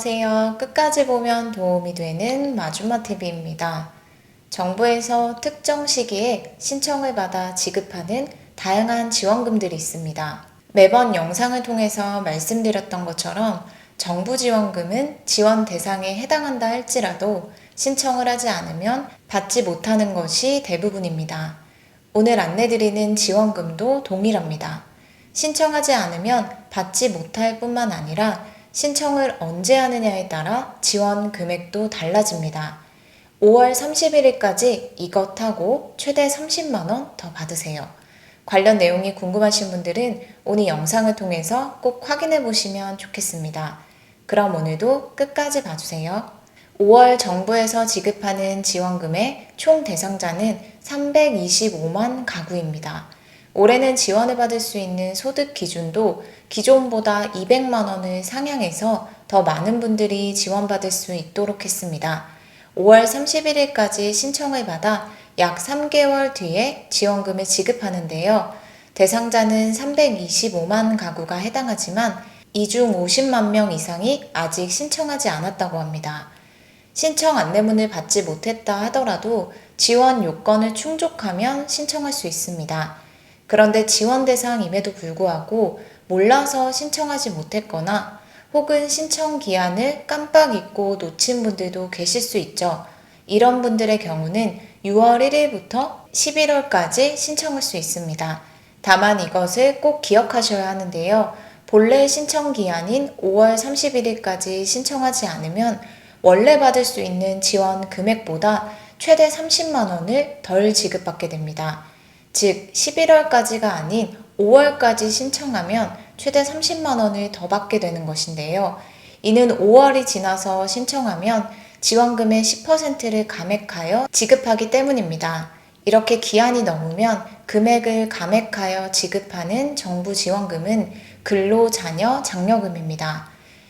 안녕하세요. 끝까지 보면 도움이 되는 마주마TV입니다. 정부에서 특정 시기에 신청을 받아 지급하는 다양한 지원금들이 있습니다. 매번 영상을 통해서 말씀드렸던 것처럼 정부 지원금은 지원 대상에 해당한다 할지라도 신청을 하지 않으면 받지 못하는 것이 대부분입니다. 오늘 안내드리는 지원금도 동일합니다. 신청하지 않으면 받지 못할 뿐만 아니라 신청을 언제 하느냐에 따라 지원 금액도 달라집니다. 5월 31일까지 이것 하고 최대 30만원 더 받으세요. 관련 내용이 궁금하신 분들은 오늘 영상을 통해서 꼭 확인해 보시면 좋겠습니다. 그럼 오늘도 끝까지 봐주세요. 5월 정부에서 지급하는 지원금의 총 대상자는 325만 가구입니다. 올해는 지원을 받을 수 있는 소득 기준도 기존보다 200만 원을 상향해서 더 많은 분들이 지원받을 수 있도록 했습니다. 5월 31일까지 신청을 받아 약 3개월 뒤에 지원금을 지급하는데요. 대상자는 325만 가구가 해당하지만 이 중 50만 명 이상이 아직 신청하지 않았다고 합니다. 신청 안내문을 받지 못했다 하더라도 지원 요건을 충족하면 신청할 수 있습니다. 그런데 지원 대상임에도 불구하고 몰라서 신청하지 못했거나 혹은 신청 기한을 깜빡 잊고 놓친 분들도 계실 수 있죠. 이런 분들의 경우는 6월 1일부터 11월까지 신청할 수 있습니다. 다만 이것을 꼭 기억하셔야 하는데요. 본래 신청 기한인 5월 31일까지 신청하지 않으면 원래 받을 수 있는 지원 금액보다 최대 30만 원을 덜 지급받게 됩니다. 즉 11월까지가 아닌 5월까지 신청하면 최대 30만 원을 더 받게 되는 것인데요. 이는 5월이 지나서 신청하면 지원금의 10%를 감액하여 지급하기 때문입니다. 이렇게 기한이 넘으면 금액을 감액하여 지급하는 정부 지원금은 근로자녀 장려금입니다.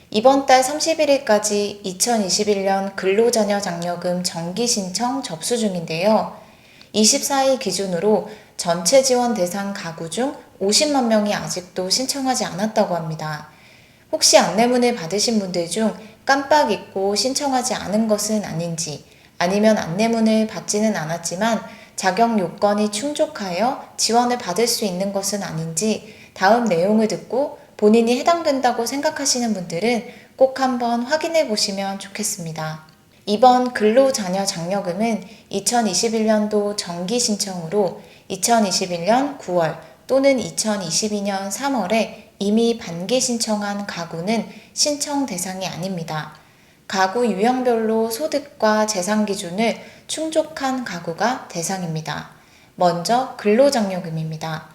이번 달 31일까지 2021년 근로자녀 장려금 정기 신청 접수 중인데요. 24일 기준으로 전체 지원 대상 가구 중 50만 명이 아직도 신청하지 않았다고 합니다. 혹시 안내문을 받으신 분들 중 깜빡 잊고 신청하지 않은 것은 아닌지, 아니면 안내문을 받지는 않았지만 자격 요건이 충족하여 지원을 받을 수 있는 것은 아닌지 다음 내용을 듣고 본인이 해당된다고 생각하시는 분들은 꼭 한번 확인해 보시면 좋겠습니다. 이번 근로자녀 장려금은 2021년도 정기 신청으로 2021년 9월 또는 2022년 3월에 이미 반기 신청한 가구는 신청 대상이 아닙니다. 가구 유형별로 소득과 재산 기준을 충족한 가구가 대상입니다. 먼저 근로장려금입니다.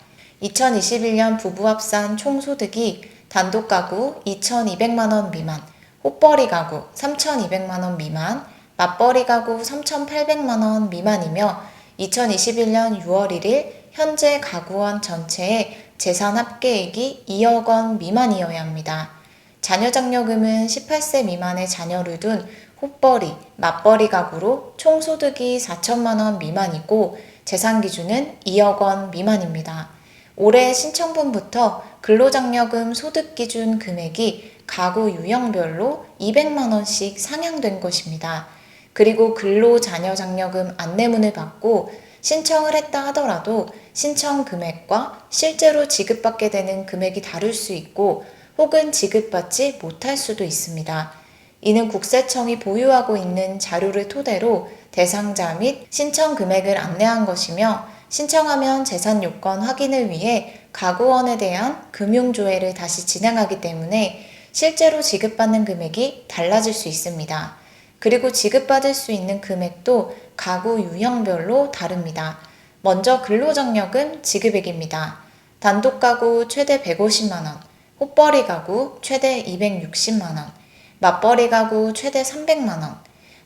2021년 부부 합산 총소득이 단독 가구 2,200만 원 미만, 호벌이 가구 3,200만 원 미만, 맞벌이 가구 3,800만 원 미만이며 2021년 6월 1일 현재 가구원 전체의 재산 합계액이 2억 원 미만이어야 합니다. 자녀장려금은 18세 미만의 자녀를 둔 호벌이, 맞벌이 가구로 총소득이 4천만 원 미만이고 재산 기준은 2억 원 미만입니다. 올해 신청분부터 근로장려금 소득기준 금액이 가구 유형별로 200만 원씩 상향된 것입니다. 그리고 근로자녀장려금 안내문을 받고 신청을 했다 하더라도 신청 금액과 실제로 지급받게 되는 금액이 다를 수 있고 혹은 지급받지 못할 수도 있습니다. 이는 국세청이 보유하고 있는 자료를 토대로 대상자 및 신청 금액을 안내한 것이며 신청하면 재산 요건 확인을 위해 가구원에 대한 금융조회를 다시 진행하기 때문에 실제로 지급받는 금액이 달라질 수 있습니다. 그리고 지급받을 수 있는 금액도 가구 유형별로 다릅니다. 먼저 근로장려금 지급액입니다. 단독 가구 최대 150만 원, 호벌이 가구 최대 260만 원, 맞벌이 가구 최대 300만 원,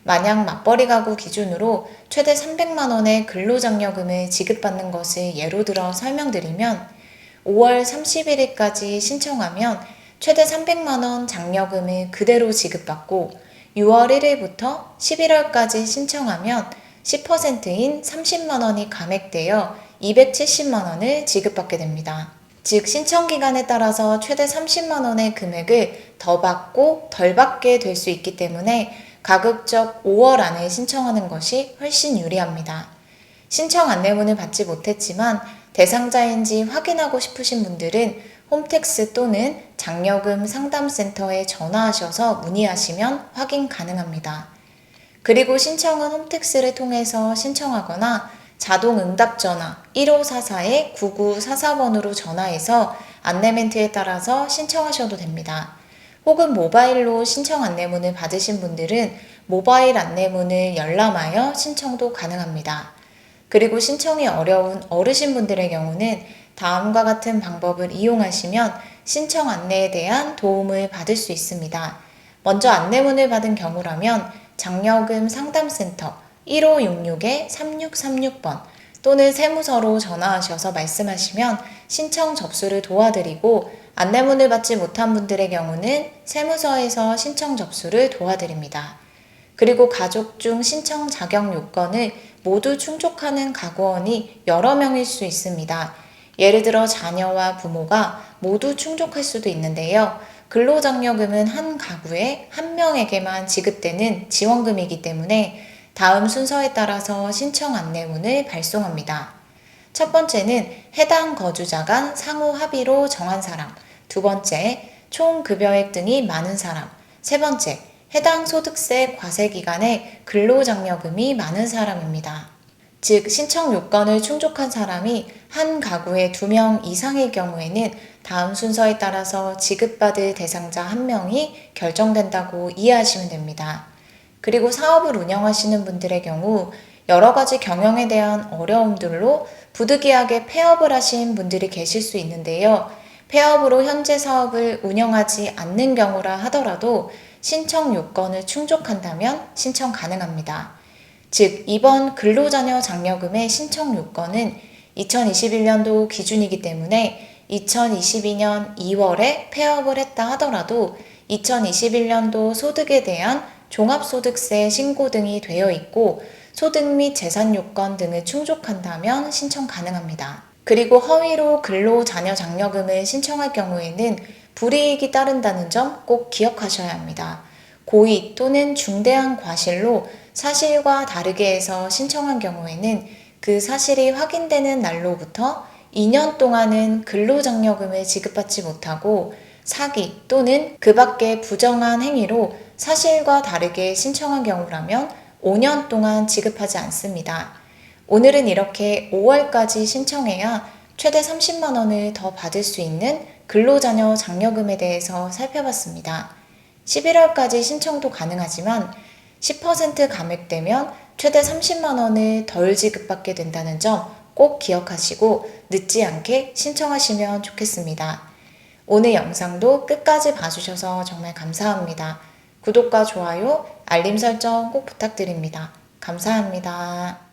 만약 맞벌이 가구 기준으로 최대 300만 원의 근로장려금을 지급받는 것을 예로 들어 설명드리면 5월 31일까지 신청하면 최대 300만 원 장려금을 그대로 지급받고 6월 1일부터 11월까지 신청하면 10%인 30만 원이 감액되어 270만 원을 지급받게 됩니다. 즉 신청 기간에 따라서 최대 30만 원의 금액을 더 받고 덜 받게 될 수 있기 때문에 가급적 5월 안에 신청하는 것이 훨씬 유리합니다. 신청 안내문을 받지 못했지만 대상자인지 확인하고 싶으신 분들은 홈택스 또는 장려금 상담센터에 전화하셔서 문의하시면 확인 가능합니다. 그리고 신청은 홈택스를 통해서 신청하거나 자동응답전화 1544-9944번으로 전화해서 안내 멘트에 따라서 신청하셔도 됩니다. 혹은 모바일로 신청 안내문을 받으신 분들은 모바일 안내문을 열람하여 신청도 가능합니다. 그리고 신청이 어려운 어르신분들의 경우는 다음과 같은 방법을 이용하시면 신청 안내에 대한 도움을 받을 수 있습니다. 먼저 안내문을 받은 경우라면 장려금 상담센터 1566-3636번 또는 세무서로 전화하셔서 말씀하시면 신청 접수를 도와드리고 안내문을 받지 못한 분들의 경우는 세무서에서 신청 접수를 도와드립니다. 그리고 가족 중 신청 자격 요건을 모두 충족하는 가구원이 여러 명일 수 있습니다. 예를 들어 자녀와 부모가 모두 충족할 수도 있는데요. 근로장려금은 한 가구에 한 명에게만 지급되는 지원금이기 때문에 다음 순서에 따라서 신청 안내문을 발송합니다. 첫 번째는 해당 거주자 간 상호 합의로 정한 사람, 두 번째, 총 급여액 등이 많은 사람, 세 번째, 해당 소득세 과세 기간에 근로장려금이 많은 사람입니다. 즉, 신청 요건을 충족한 사람이 한 가구에 2명 이상일 경우에는 다음 순서에 따라서 지급받을 대상자 1명이 결정된다고 이해하시면 됩니다. 그리고 사업을 운영하시는 분들의 경우 여러 가지 경영에 대한 어려움들로 부득이하게 폐업을 하신 분들이 계실 수 있는데요. 폐업으로 현재 사업을 운영하지 않는 경우라 하더라도 신청 요건을 충족한다면 신청 가능합니다. 즉, 이번 근로자녀 장려금의 신청 요건은 2021년도 기준이기 때문에 2022년 2월에 폐업을 했다 하더라도 2021년도 소득에 대한 종합소득세 신고 등이 되어 있고 소득 및 재산 요건 등을 충족한다면 신청 가능합니다. 그리고 허위로 근로자녀 장려금을 신청할 경우에는 불이익이 따른다는 점 꼭 기억하셔야 합니다. 고의 또는 중대한 과실로 사실과 다르게 해서 신청한 경우에는 그 사실이 확인되는 날로부터 2년 동안은 근로장려금을 지급받지 못하고 사기 또는 그 밖의 부정한 행위로 사실과 다르게 신청한 경우라면 5년 동안 지급하지 않습니다. 오늘은 이렇게 5월까지 신청해야 최대 30만 원을 더 받을 수 있는 근로자녀 장려금에 대해서 살펴봤습니다. 11월까지 신청도 가능하지만 10% 감액되면 최대 30만 원을 덜 지급받게 된다는 점 꼭 기억하시고 늦지 않게 신청하시면 좋겠습니다. 오늘 영상도 끝까지 봐주셔서 정말 감사합니다. 구독과 좋아요, 알림 설정 꼭 부탁드립니다. 감사합니다.